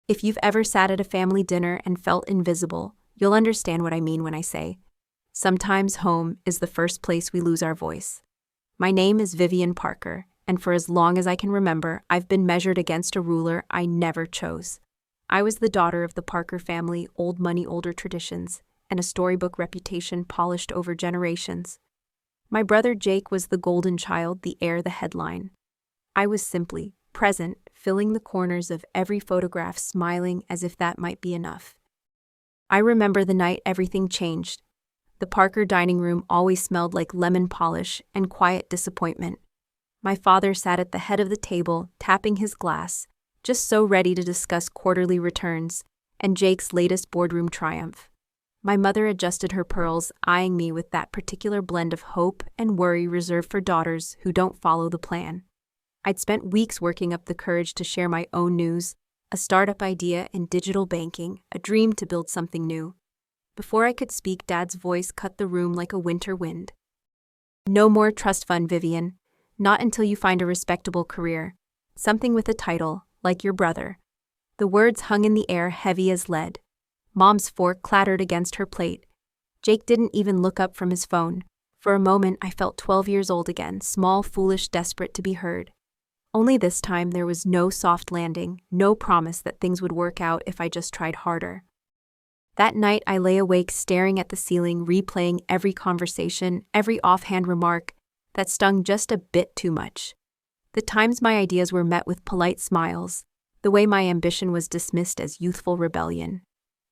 If you've ever sat at a family dinner and felt invisible, you'll understand what I mean when I say, sometimes home is the first place we lose our voice. My name is Vivian Parker, and for as long as I can remember, I've been measured against a ruler I never chose. I was the daughter of the Parker family, old money, older traditions, and a storybook reputation polished over generations. My brother Jake was the golden child, the heir, the headline. I was simply present, filling the corners of every photograph, smiling as if that might be enough. I remember the night everything changed. The Parker dining room always smelled like lemon polish and quiet disappointment. My father sat at the head of the table, tapping his glass, just so ready to discuss quarterly returns and Jake's latest boardroom triumph. My mother adjusted her pearls, eyeing me with that particular blend of hope and worry reserved for daughters who don't follow the plan. I'd spent weeks working up the courage to share my own news, a startup idea in digital banking, a dream to build something new. Before I could speak, Dad's voice cut the room like a winter wind. No more trust fund, Vivian. Not until you find a respectable career. Something with a title, like your brother. The words hung in the air, heavy as lead. Mom's fork clattered against her plate. Jake didn't even look up from his phone. For a moment, I felt 12 years old again, small, foolish, desperate to be heard. Only this time there was no soft landing, no promise that things would work out if I just tried harder. That night I lay awake staring at the ceiling, replaying every conversation, every offhand remark that stung just a bit too much. The times my ideas were met with polite smiles, the way my ambition was dismissed as youthful rebellion.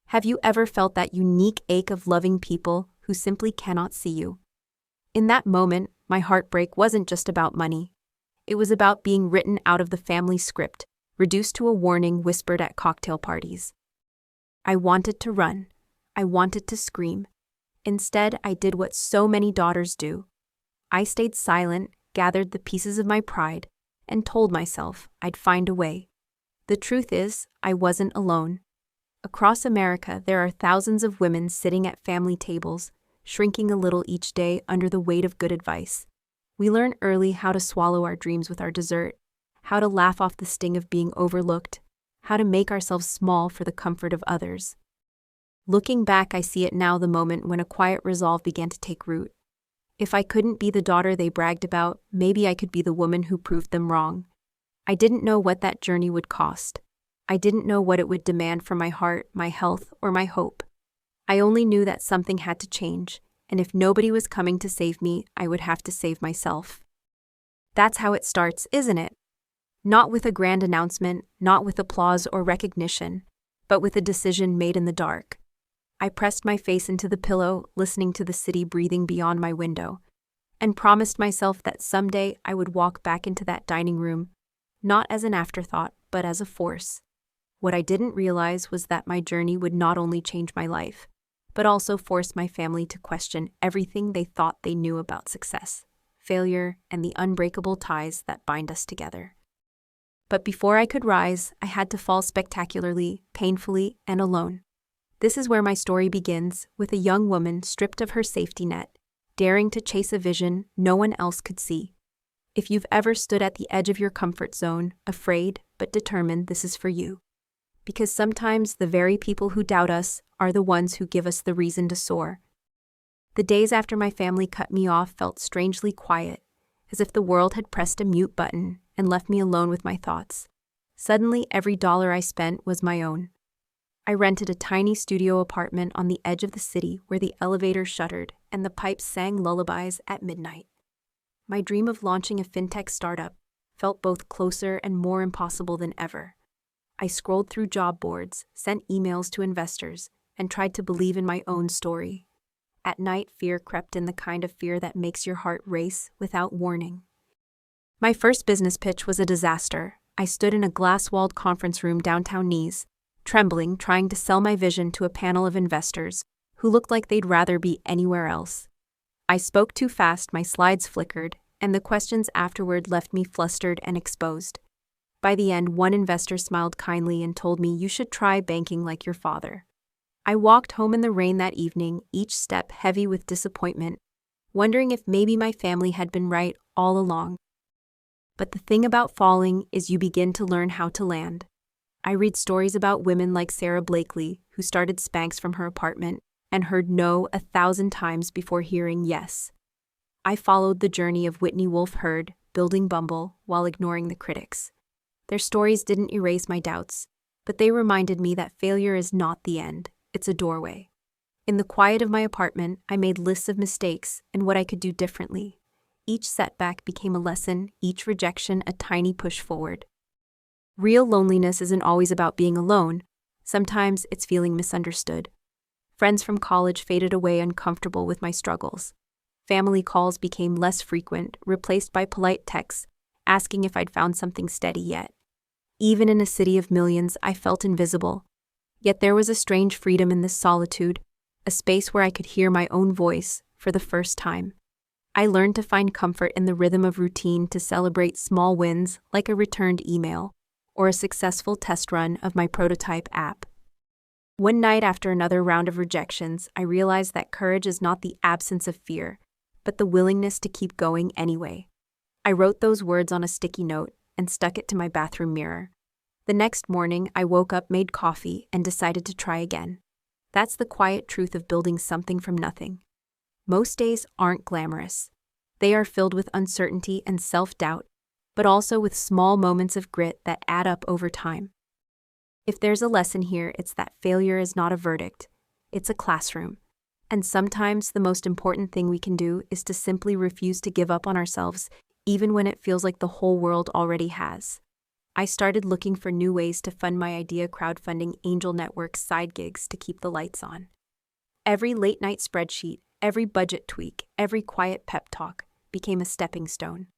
Have you ever felt that unique ache of loving people who simply cannot see you? In that moment, my heartbreak wasn't just about money. It was about being written out of the family script, reduced to a warning whispered at cocktail parties. I wanted to run. I wanted to scream. Instead, I did what so many daughters do. I stayed silent, gathered the pieces of my pride, and told myself I'd find a way. The truth is, I wasn't alone. Across America, there are thousands of women sitting at family tables, shrinking a little each day under the weight of good advice. We learn early how to swallow our dreams with our dessert, how to laugh off the sting of being overlooked, how to make ourselves small for the comfort of others. Looking back, I see it now, the moment when a quiet resolve began to take root. If I couldn't be the daughter they bragged about, maybe I could be the woman who proved them wrong. I didn't know what that journey would cost. I didn't know what it would demand from my heart, my health, or my hope. I only knew that something had to change, and if nobody was coming to save me, I would have to save myself. That's how it starts, isn't it? Not with a grand announcement, not with applause or recognition, but with a decision made in the dark. I pressed my face into the pillow, listening to the city breathing beyond my window, and promised myself that someday I would walk back into that dining room, not as an afterthought, but as a force. What I didn't realize was that my journey would not only change my life, but also force my family to question everything they thought they knew about success, failure, and the unbreakable ties that bind us together. But before I could rise, I had to fall spectacularly, painfully, and alone. This is where my story begins, with a young woman stripped of her safety net, daring to chase a vision no one else could see. If you've ever stood at the edge of your comfort zone, afraid but determined, this is for you. Because sometimes the very people who doubt us are the ones who give us the reason to soar. The days after my family cut me off felt strangely quiet, as if the world had pressed a mute button and left me alone with my thoughts. Suddenly, every dollar I spent was my own. I rented a tiny studio apartment on the edge of the city where the elevator shuddered and the pipes sang lullabies at midnight. My dream of launching a fintech startup felt both closer and more impossible than ever. I scrolled through job boards, sent emails to investors, and tried to believe in my own story. At night, fear crept in, the kind of fear that makes your heart race without warning. My first business pitch was a disaster. I stood in a glass-walled conference room downtown Nice, trembling, trying to sell my vision to a panel of investors who looked like they'd rather be anywhere else. I spoke too fast, my slides flickered, and the questions afterward left me flustered and exposed. By the end, one investor smiled kindly and told me, "You should try banking like your father." I walked home in the rain that evening, each step heavy with disappointment, wondering if maybe my family had been right all along. But the thing about falling is you begin to learn how to land. I read stories about women like Sarah Blakely, who started Spanx from her apartment and heard no 1,000 times before hearing yes. I followed the journey of Whitney Wolfe Herd, building Bumble while ignoring the critics. Their stories didn't erase my doubts, but they reminded me that failure is not the end, it's a doorway. In the quiet of my apartment, I made lists of mistakes and what I could do differently. Each setback became a lesson, each rejection a tiny push forward. Real loneliness isn't always about being alone. Sometimes it's feeling misunderstood. Friends from college faded away uncomfortable with my struggles. Family calls became less frequent, replaced by polite texts, asking if I'd found something steady yet. Even in a city of millions, I felt invisible. Yet there was a strange freedom in this solitude, a space where I could hear my own voice for the first time. I learned to find comfort in the rhythm of routine, to celebrate small wins like a returned email or a successful test run of my prototype app. One night after another round of rejections, I realized that courage is not the absence of fear, but the willingness to keep going anyway. I wrote those words on a sticky note and stuck it to my bathroom mirror. The next morning, I woke up, made coffee, and decided to try again. That's the quiet truth of building something from nothing. Most days aren't glamorous. They are filled with uncertainty and self-doubt, but also with small moments of grit that add up over time. If there's a lesson here, it's that failure is not a verdict, it's a classroom. And sometimes the most important thing we can do is to simply refuse to give up on ourselves, even when it feels like the whole world already has. I started looking for new ways to fund my idea, crowdfunding, angel networks, side gigs to keep the lights on. Every late-night spreadsheet, every budget tweak, every quiet pep talk became a stepping stone.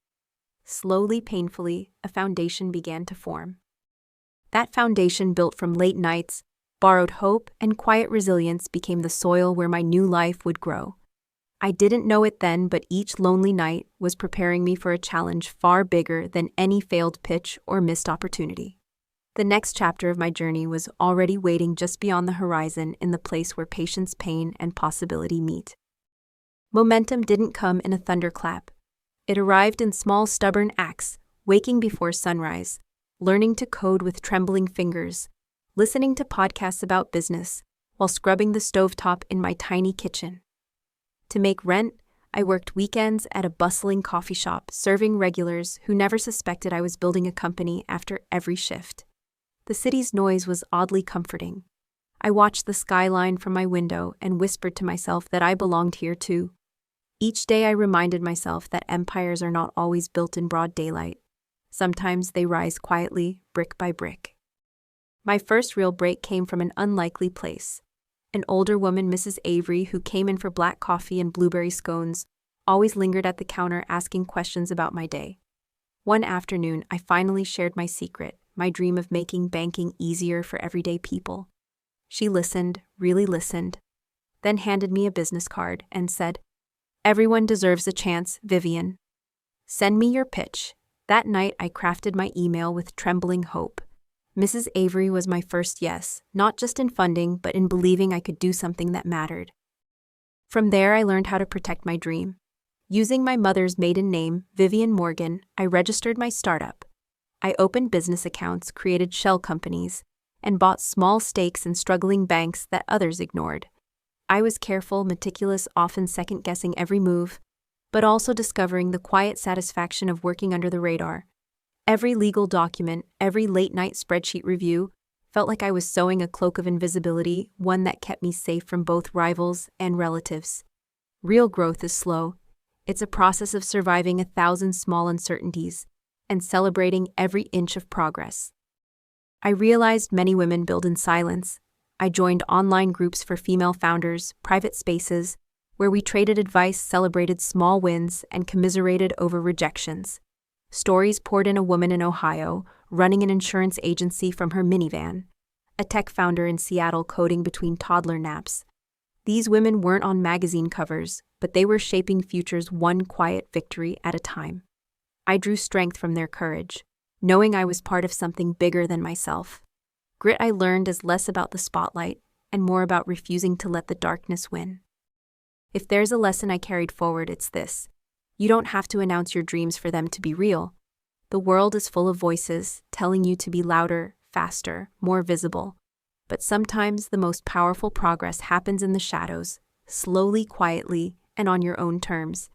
Slowly, painfully, a foundation began to form. That foundation, built from late nights, borrowed hope, and quiet resilience, became the soil where my new life would grow. I didn't know it then, but each lonely night was preparing me for a challenge far bigger than any failed pitch or missed opportunity. The next chapter of my journey was already waiting just beyond the horizon, in the place where patience, pain, and possibility meet. Momentum didn't come in a thunderclap. It arrived in small, stubborn acts, waking before sunrise, learning to code with trembling fingers, listening to podcasts about business, while scrubbing the stovetop in my tiny kitchen. To make rent, I worked weekends at a bustling coffee shop, serving regulars who never suspected I was building a company after every shift. The city's noise was oddly comforting. I watched the skyline from my window and whispered to myself that I belonged here too. Each day I reminded myself that empires are not always built in broad daylight. Sometimes they rise quietly, brick by brick. My first real break came from an unlikely place. An older woman, Mrs. Avery, who came in for black coffee and blueberry scones, always lingered at the counter asking questions about my day. One afternoon, I finally shared my secret, my dream of making banking easier for everyday people. She listened, really listened, then handed me a business card and said, "Everyone deserves a chance, Vivian. Send me your pitch." That night, I crafted my email with trembling hope. Mrs. Avery was my first yes, not just in funding, but in believing I could do something that mattered. From there, I learned how to protect my dream. Using my mother's maiden name, Vivian Morgan, I registered my startup. I opened business accounts, created shell companies, and bought small stakes in struggling banks that others ignored. I was careful, meticulous, often second-guessing every move, but also discovering the quiet satisfaction of working under the radar. Every legal document, every late-night spreadsheet review felt like I was sewing a cloak of invisibility, one that kept me safe from both rivals and relatives. Real growth is slow. It's a process of surviving 1,000 small uncertainties and celebrating every inch of progress. I realized many women build in silence. I joined online groups for female founders, private spaces, where we traded advice, celebrated small wins, and commiserated over rejections. Stories poured in: a woman in Ohio, running an insurance agency from her minivan, a tech founder in Seattle coding between toddler naps. These women weren't on magazine covers, but they were shaping futures one quiet victory at a time. I drew strength from their courage, knowing I was part of something bigger than myself. Grit, I learned, is less about the spotlight and more about refusing to let the darkness win. If there's a lesson I carried forward, it's this. You don't have to announce your dreams for them to be real. The world is full of voices telling you to be louder, faster, more visible. But sometimes the most powerful progress happens in the shadows, slowly, quietly, and on your own terms.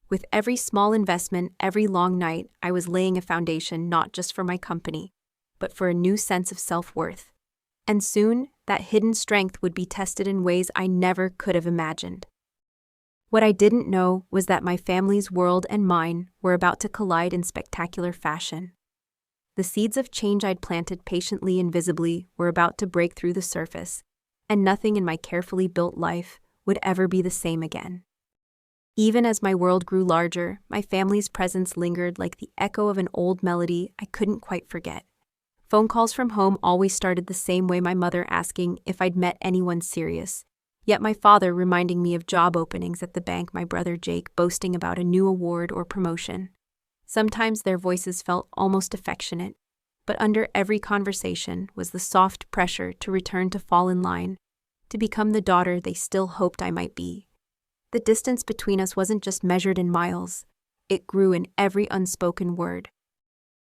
With every small investment, every long night, I was laying a foundation not just for my company, but for a new sense of self-worth. And soon, that hidden strength would be tested in ways I never could have imagined. What I didn't know was that my family's world and mine were about to collide in spectacular fashion. The seeds of change I'd planted patiently and visibly were about to break through the surface, and nothing in my carefully built life would ever be the same again. Even as my world grew larger, my family's presence lingered like the echo of an old melody I couldn't quite forget. Phone calls from home always started the same way, my mother asking if I'd met anyone serious, yet my father reminding me of job openings at the bank, my brother Jake boasting about a new award or promotion. Sometimes their voices felt almost affectionate, but under every conversation was the soft pressure to return to fall in line, to become the daughter they still hoped I might be. The distance between us wasn't just measured in miles, it grew in every unspoken word.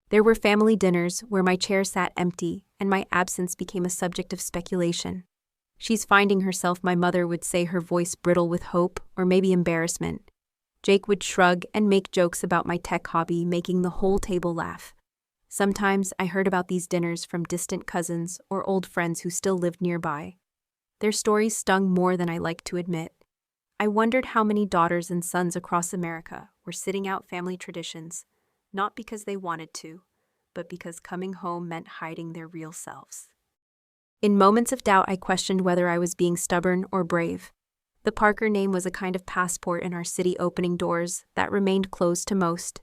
There were family dinners where my chair sat empty and my absence became a subject of speculation. "She's finding herself," my mother would say, her voice brittle with hope or maybe embarrassment. Jake would shrug and make jokes about my tech hobby, making the whole table laugh. Sometimes I heard about these dinners from distant cousins or old friends who still lived nearby. Their stories stung more than I liked to admit. I wondered how many daughters and sons across America were sitting out family traditions, not because they wanted to, but because coming home meant hiding their real selves. In moments of doubt, I questioned whether I was being stubborn or brave. The Parker name was a kind of passport in our city, opening doors that remained closed to most.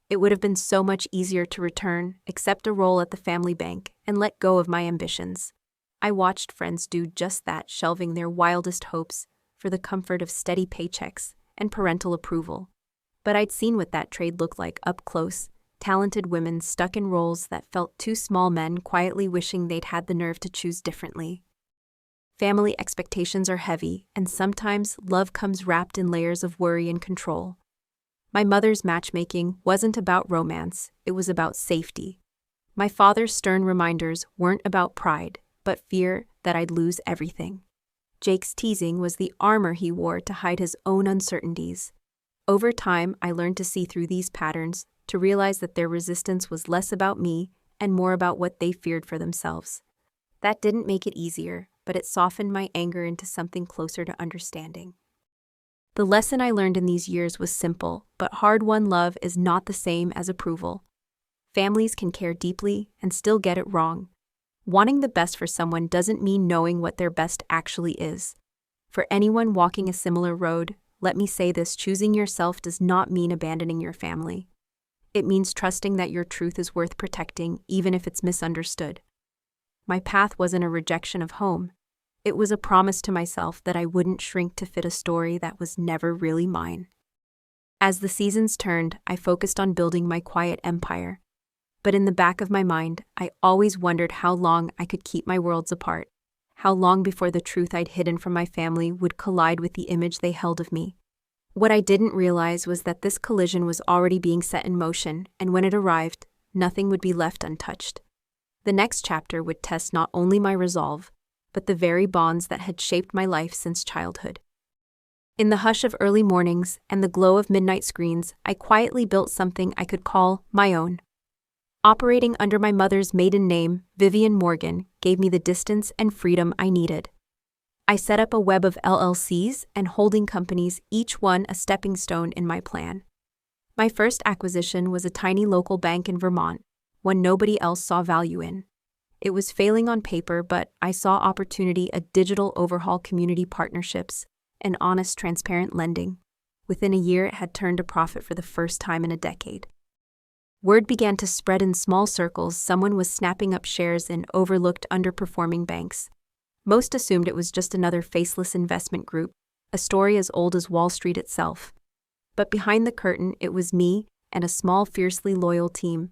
It would have been so much easier to return, accept a role at the family bank, and let go of my ambitions. I watched friends do just that, shelving their wildest hopes for the comfort of steady paychecks and parental approval. But I'd seen what that trade looked like up close, talented women stuck in roles that felt too small, men quietly wishing they'd had the nerve to choose differently. Family expectations are heavy, and sometimes love comes wrapped in layers of worry and control. My mother's matchmaking wasn't about romance, it was about safety. My father's stern reminders weren't about pride, but fear that I'd lose everything. Jake's teasing was the armor he wore to hide his own uncertainties. Over time, I learned to see through these patterns, to realize that their resistance was less about me and more about what they feared for themselves. That didn't make it easier, but it softened my anger into something closer to understanding. The lesson I learned in these years was simple, but hard-won love is not the same as approval. Families can care deeply and still get it wrong. Wanting the best for someone doesn't mean knowing what their best actually is. For anyone walking a similar road, let me say this: choosing yourself does not mean abandoning your family. It means trusting that your truth is worth protecting, even if it's misunderstood. My path wasn't a rejection of home. It was a promise to myself that I wouldn't shrink to fit a story that was never really mine. As the seasons turned, I focused on building my quiet empire. But in the back of my mind, I always wondered how long I could keep my worlds apart, how long before the truth I'd hidden from my family would collide with the image they held of me. What I didn't realize was that this collision was already being set in motion, and when it arrived, nothing would be left untouched. The next chapter would test not only my resolve, but the very bonds that had shaped my life since childhood. In the hush of early mornings and the glow of midnight screens, I quietly built something I could call my own. Operating under my mother's maiden name, Vivian Morgan, gave me the distance and freedom I needed. I set up a web of LLCs and holding companies, each one a stepping stone in my plan. My first acquisition was a tiny local bank in Vermont, one nobody else saw value in. It was failing on paper, but I saw opportunity: a digital overhaul, community partnerships, and honest, transparent lending. Within a year, it had turned a profit for the first time in a decade. Word began to spread in small circles. Someone was snapping up shares in overlooked, underperforming banks. Most assumed it was just another faceless investment group, a story as old as Wall Street itself. But behind the curtain, it was me and a small, fiercely loyal team,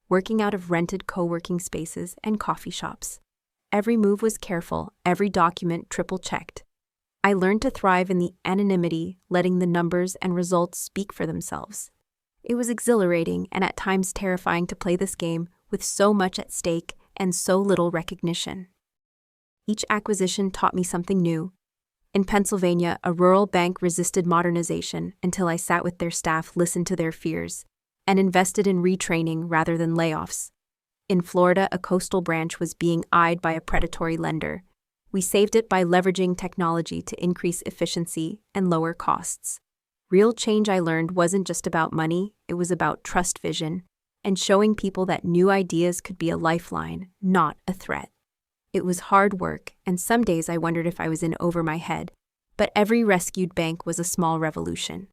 working out of rented co-working spaces and coffee shops. Every move was careful, every document triple-checked. I learned to thrive in the anonymity, letting the numbers and results speak for themselves. It was exhilarating and at times terrifying to play this game with so much at stake and so little recognition. Each acquisition taught me something new. In Pennsylvania, a rural bank resisted modernization until I sat with their staff, listened to their fears, and invested in retraining rather than layoffs. In Florida, a coastal branch was being eyed by a predatory lender. We saved it by leveraging technology to increase efficiency and lower costs. Real change, I learned, wasn't just about money, it was about trust, vision, and showing people that new ideas could be a lifeline, not a threat. It was hard work, and some days I wondered if I was in over my head, but every rescued bank was a small revolution.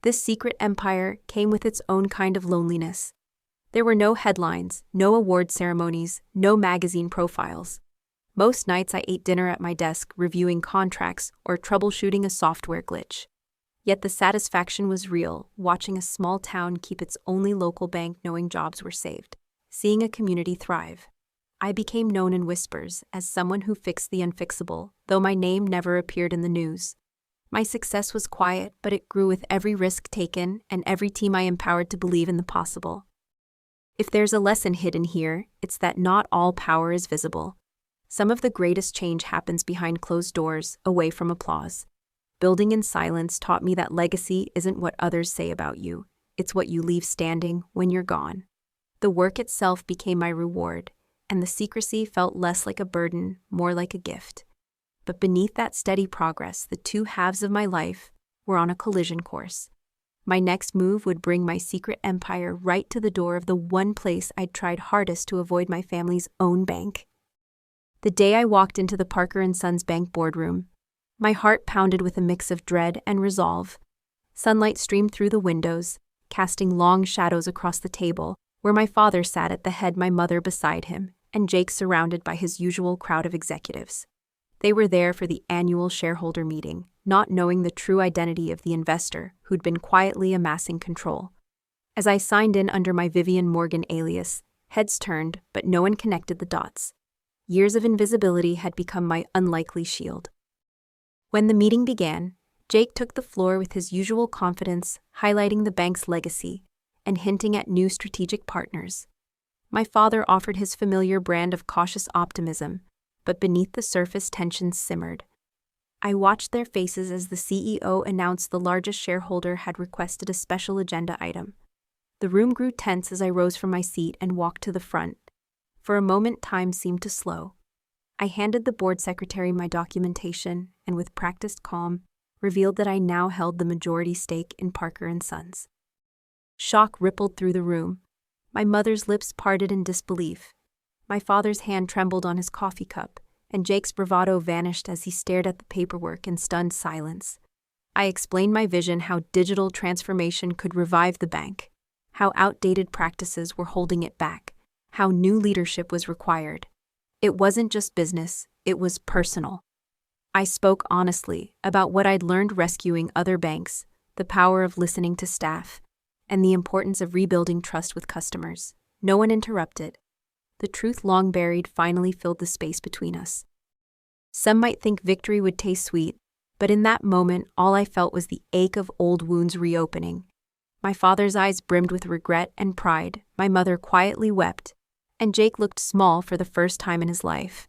This secret empire came with its own kind of loneliness. There were no headlines, no award ceremonies, no magazine profiles. Most nights I ate dinner at my desk, reviewing contracts or troubleshooting a software glitch. Yet the satisfaction was real, watching a small town keep its only local bank, knowing jobs were saved, seeing a community thrive. I became known in whispers as someone who fixed the unfixable, though my name never appeared in the news. My success was quiet, but it grew with every risk taken and every team I empowered to believe in the possible. If there's a lesson hidden here, it's that not all power is visible. Some of the greatest change happens behind closed doors, away from applause. Building in silence taught me that legacy isn't what others say about you, it's what you leave standing when you're gone. The work itself became my reward, and the secrecy felt less like a burden, more like a gift. But beneath that steady progress, the two halves of my life were on a collision course. My next move would bring my secret empire right to the door of the one place I'd tried hardest to avoid, my family's own bank. The day I walked into the Parker & Sons Bank boardroom, my heart pounded with a mix of dread and resolve. Sunlight streamed through the windows, casting long shadows across the table, where my father sat at the head, my mother beside him, and Jake surrounded by his usual crowd of executives. They were there for the annual shareholder meeting, not knowing the true identity of the investor who'd been quietly amassing control. As I signed in under my Vivian Morgan alias, heads turned, but no one connected the dots. Years of invisibility had become my unlikely shield. When the meeting began, Jake took the floor with his usual confidence, highlighting the bank's legacy and hinting at new strategic partners. My father offered his familiar brand of cautious optimism, but beneath the surface tensions simmered. I watched their faces as the CEO announced the largest shareholder had requested a special agenda item. The room grew tense as I rose from my seat and walked to the front. For a moment, time seemed to slow. I handed the board secretary my documentation and, with practiced calm, revealed that I now held the majority stake in Parker & Sons. Shock rippled through the room. My mother's lips parted in disbelief. My father's hand trembled on his coffee cup, and Jake's bravado vanished as he stared at the paperwork in stunned silence. I explained my vision, how digital transformation could revive the bank, how outdated practices were holding it back, how new leadership was required. It wasn't just business, it was personal. I spoke honestly about what I'd learned rescuing other banks, the power of listening to staff, and the importance of rebuilding trust with customers. No one interrupted. The truth, long buried, finally filled the space between us. Some might think victory would taste sweet, but in that moment, all I felt was the ache of old wounds reopening. My father's eyes brimmed with regret and pride, my mother quietly wept, and Jake looked small for the first time in his life.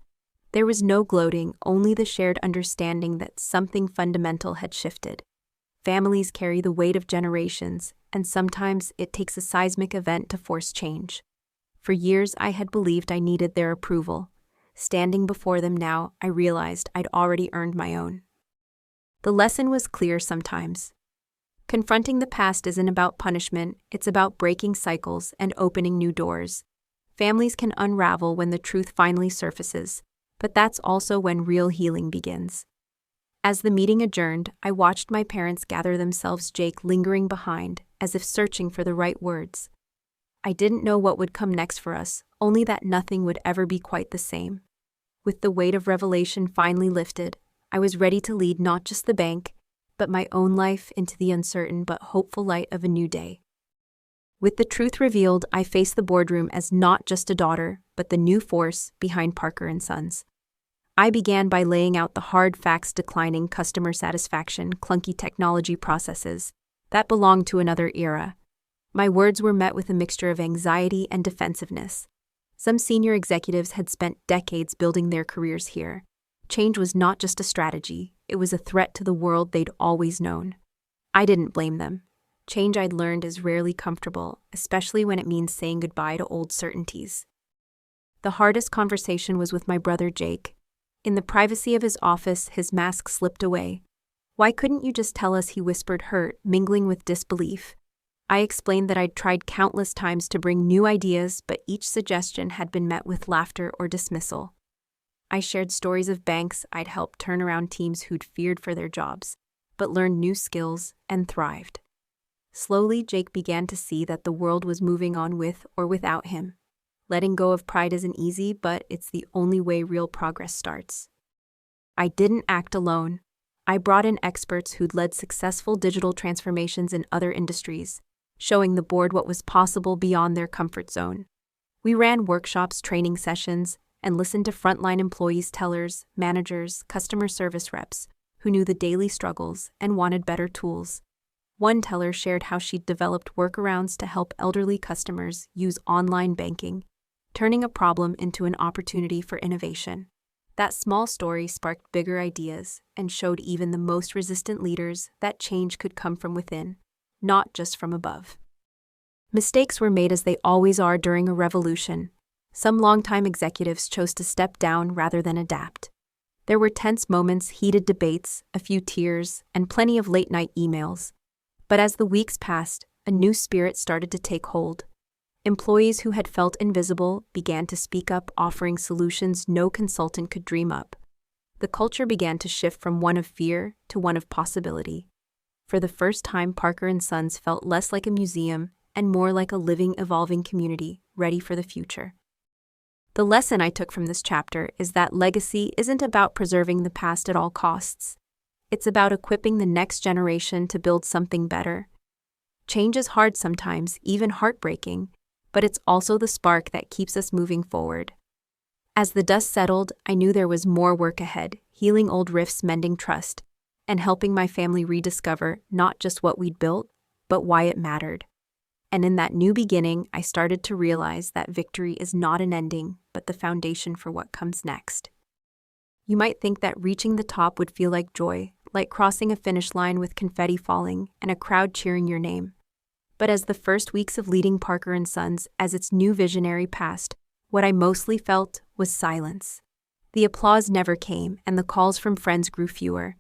There was no gloating, only the shared understanding that something fundamental had shifted. Families carry the weight of generations, and sometimes it takes a seismic event to force change. For years, I had believed I needed their approval. Standing before them now, I realized I'd already earned my own. The lesson was clear sometimes. Confronting the past isn't about punishment, it's about breaking cycles and opening new doors. Families can unravel when the truth finally surfaces, but that's also when real healing begins. As the meeting adjourned, I watched my parents gather themselves, Jake lingering behind, as if searching for the right words. I didn't know what would come next for us, only that nothing would ever be quite the same. With the weight of revelation finally lifted, I was ready to lead not just the bank, but my own life into the uncertain but hopeful light of a new day. With the truth revealed, I faced the boardroom as not just a daughter, but the new force behind Parker & Sons. I began by laying out the hard facts: declining customer satisfaction, clunky technology processes that belonged to another era. My words were met with a mixture of anxiety and defensiveness. Some senior executives had spent decades building their careers here. Change was not just a strategy, it was a threat to the world they'd always known. I didn't blame them. Change, I'd learned, is rarely comfortable, especially when it means saying goodbye to old certainties. The hardest conversation was with my brother Jake. In the privacy of his office, his mask slipped away. "Why couldn't you just tell us?" he whispered, hurt, mingling with disbelief. I explained that I'd tried countless times to bring new ideas, but each suggestion had been met with laughter or dismissal. I shared stories of banks I'd helped turn around teams who'd feared for their jobs, but learned new skills and thrived. Slowly, Jake began to see that the world was moving on with or without him. Letting go of pride isn't easy, but it's the only way real progress starts. I didn't act alone. I brought in experts who'd led successful digital transformations in other industries, showing the board what was possible beyond their comfort zone. We ran workshops, training sessions, and listened to frontline employees, tellers, managers, customer service reps, who knew the daily struggles and wanted better tools. One teller shared how she'd developed workarounds to help elderly customers use online banking, turning a problem into an opportunity for innovation. That small story sparked bigger ideas and showed even the most resistant leaders that change could come from within, not just from above. Mistakes were made, as they always are during a revolution. Some longtime executives chose to step down rather than adapt. There were tense moments, heated debates, a few tears, and plenty of late-night emails. But as the weeks passed, a new spirit started to take hold. Employees who had felt invisible began to speak up, offering solutions no consultant could dream up. The culture began to shift from one of fear to one of possibility. For the first time, Parker & Sons felt less like a museum and more like a living, evolving community, ready for the future. The lesson I took from this chapter is that legacy isn't about preserving the past at all costs. It's about equipping the next generation to build something better. Change is hard sometimes, even heartbreaking, but it's also the spark that keeps us moving forward. As the dust settled, I knew there was more work ahead, healing old rifts, mending trust, and helping my family rediscover not just what we'd built, but why it mattered. And in that new beginning, I started to realize that victory is not an ending, but the foundation for what comes next. You might think that reaching the top would feel like joy, like crossing a finish line with confetti falling and a crowd cheering your name. But as the first weeks of leading Parker & Sons as its new visionary passed, what I mostly felt was silence. The applause never came, and the calls from friends grew fewer.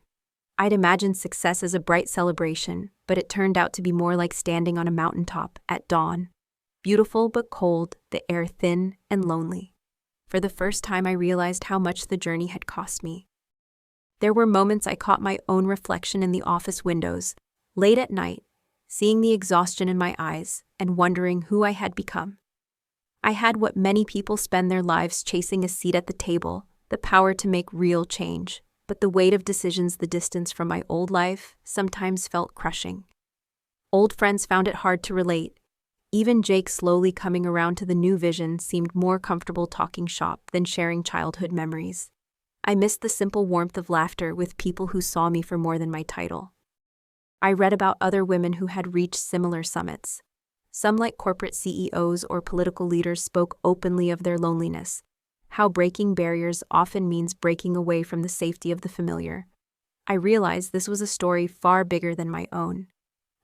I'd imagined success as a bright celebration, but it turned out to be more like standing on a mountaintop at dawn. Beautiful but cold, the air thin and lonely. For the first time, I realized how much the journey had cost me. There were moments I caught my own reflection in the office windows, late at night, seeing the exhaustion in my eyes and wondering who I had become. I had what many people spend their lives chasing: a seat at the table, the power to make real change. But the weight of decisions, the distance from my old life, sometimes felt crushing. Old friends found it hard to relate. Even Jake, slowly coming around to the new vision, seemed more comfortable talking shop than sharing childhood memories. I missed the simple warmth of laughter with people who saw me for more than my title. I read about other women who had reached similar summits. Some, like corporate CEOs or political leaders, spoke openly of their loneliness, how breaking barriers often means breaking away from the safety of the familiar. I realized this was a story far bigger than my own.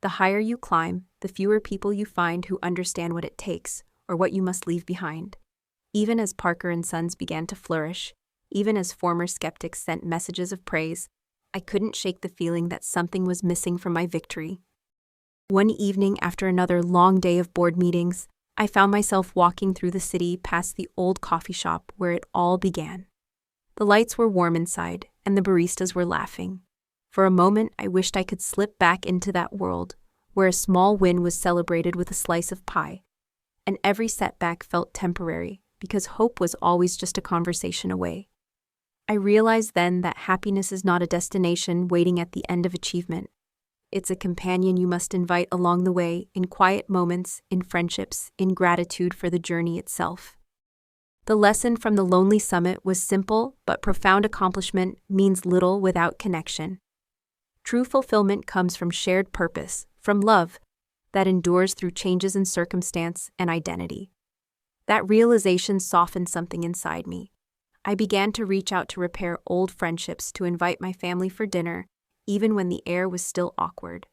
The higher you climb, the fewer people you find who understand what it takes or what you must leave behind. Even as Parker & Sons began to flourish, even as former skeptics sent messages of praise, I couldn't shake the feeling that something was missing from my victory. One evening, after another long day of board meetings, I found myself walking through the city past the old coffee shop where it all began. The lights were warm inside, and the baristas were laughing. For a moment, I wished I could slip back into that world, where a small win was celebrated with a slice of pie, and every setback felt temporary, because hope was always just a conversation away. I realized then that happiness is not a destination waiting at the end of achievement. It's a companion you must invite along the way, in quiet moments, in friendships, in gratitude for the journey itself. The lesson from the Lonely Summit was simple, but profound: accomplishment means little without connection. True fulfillment comes from shared purpose, from love, that endures through changes in circumstance and identity. That realization softened something inside me. I began to reach out to repair old friendships, to invite my family for dinner, even when the air was still awkward.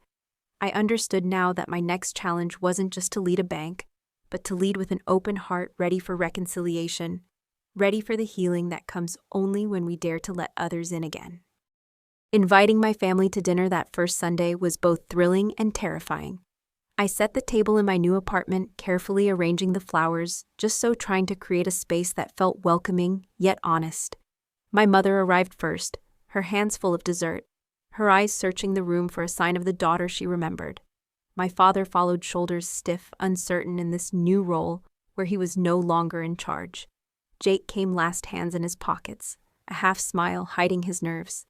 I understood now that my next challenge wasn't just to lead a bank, but to lead with an open heart, ready for reconciliation, ready for the healing that comes only when we dare to let others in again. Inviting my family to dinner that first Sunday was both thrilling and terrifying. I set the table in my new apartment, carefully arranging the flowers, just so trying to create a space that felt welcoming, yet honest. My mother arrived first, her hands full of dessert, her eyes searching the room for a sign of the daughter she remembered. My father followed, shoulders stiff, uncertain in this new role where he was no longer in charge. Jake came last, hands in his pockets, a half smile hiding his nerves.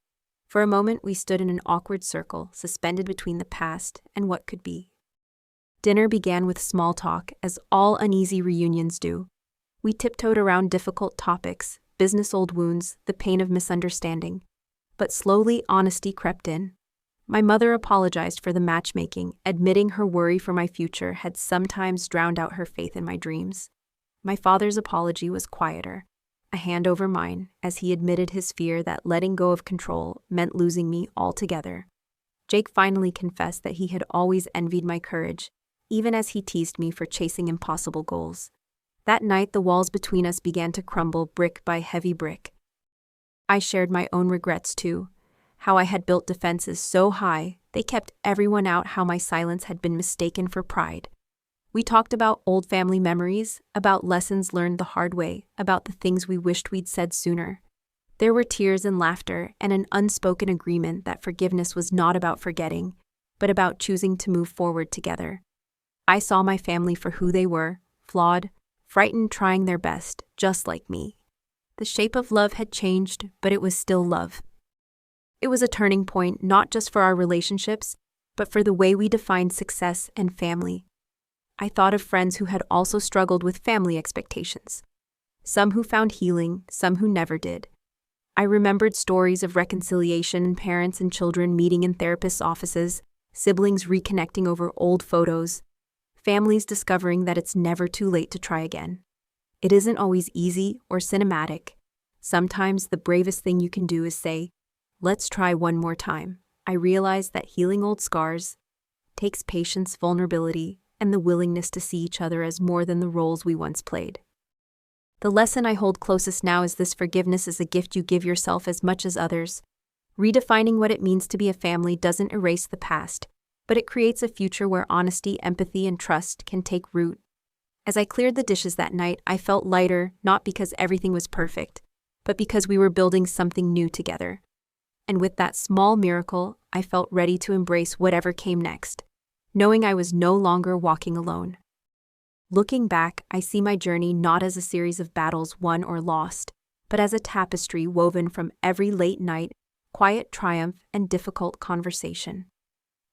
For a moment we stood in an awkward circle, suspended between the past and what could be. Dinner began with small talk, as all uneasy reunions do. We tiptoed around difficult topics, business old wounds, the pain of misunderstanding. But slowly honesty crept in. My mother apologized for the matchmaking, admitting her worry for my future had sometimes drowned out her faith in my dreams. My father's apology was quieter, a hand over mine, as he admitted his fear that letting go of control meant losing me altogether. Jake finally confessed that he had always envied my courage, even as he teased me for chasing impossible goals. That night, the walls between us began to crumble, brick by heavy brick. I shared my own regrets too, how I had built defenses so high they kept everyone out, how my silence had been mistaken for pride. We talked about old family memories, about lessons learned the hard way, about the things we wished we'd said sooner. There were tears and laughter, and an unspoken agreement that forgiveness was not about forgetting, but about choosing to move forward together. I saw my family for who they were, flawed, frightened, trying their best, just like me. The shape of love had changed, but it was still love. It was a turning point, not just for our relationships, but for the way we defined success and family. I thought of friends who had also struggled with family expectations. Some who found healing, some who never did. I remembered stories of reconciliation, parents and children meeting in therapists' offices, siblings reconnecting over old photos, families discovering that it's never too late to try again. It isn't always easy or cinematic. Sometimes the bravest thing you can do is say, "Let's try one more time." I realized that healing old scars takes patience, vulnerability, and the willingness to see each other as more than the roles we once played. The lesson I hold closest now is this: forgiveness is a gift you give yourself as much as others. Redefining what it means to be a family doesn't erase the past, but it creates a future where honesty, empathy, and trust can take root. As I cleared the dishes that night, I felt lighter, not because everything was perfect, but because we were building something new together. And with that small miracle, I felt ready to embrace whatever came next, knowing I was no longer walking alone. Looking back, I see my journey not as a series of battles won or lost, but as a tapestry woven from every late night, quiet triumph, and difficult conversation.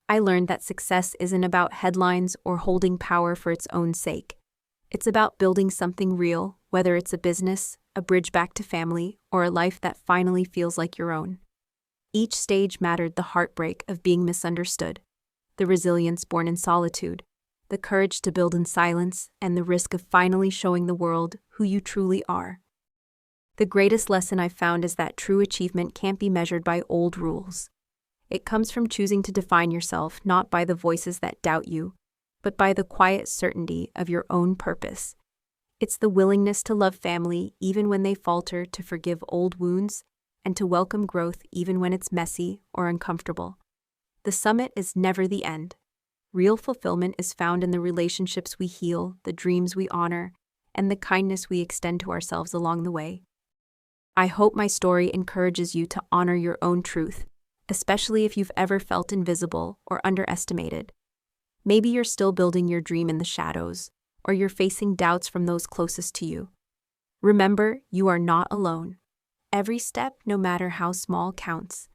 I learned that success isn't about headlines or holding power for its own sake. It's about building something real, whether it's a business, a bridge back to family, or a life that finally feels like your own. Each stage mattered: the heartbreak of being misunderstood, the resilience born in solitude, the courage to build in silence, and the risk of finally showing the world who you truly are. The greatest lesson I've found is that true achievement can't be measured by old rules. It comes from choosing to define yourself not by the voices that doubt you, but by the quiet certainty of your own purpose. It's the willingness to love family even when they falter, to forgive old wounds, and to welcome growth even when it's messy or uncomfortable. The summit is never the end. Real fulfillment is found in the relationships we heal, the dreams we honor, and the kindness we extend to ourselves along the way. I hope my story encourages you to honor your own truth, especially if you've ever felt invisible or underestimated. Maybe you're still building your dream in the shadows, or you're facing doubts from those closest to you. Remember, you are not alone. Every step, no matter how small, counts.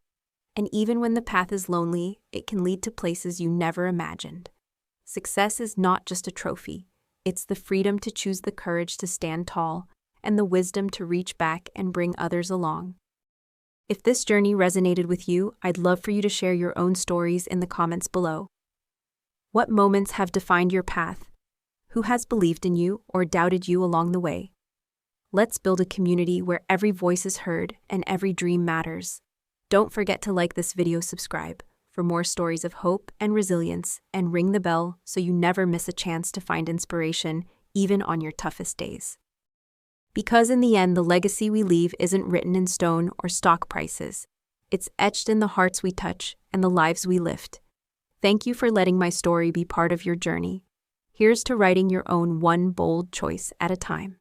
And even when the path is lonely, it can lead to places you never imagined. Success is not just a trophy. It's the freedom to choose, the courage to stand tall, and the wisdom to reach back and bring others along. If this journey resonated with you, I'd love for you to share your own stories in the comments below. What moments have defined your path? Who has believed in you or doubted you along the way? Let's build a community where every voice is heard and every dream matters. Don't forget to like this video, subscribe for more stories of hope and resilience, and ring the bell so you never miss a chance to find inspiration, even on your toughest days. Because in the end, the legacy we leave isn't written in stone or stock prices. It's etched in the hearts we touch and the lives we lift. Thank you for letting my story be part of your journey. Here's to writing your own one bold choice at a time.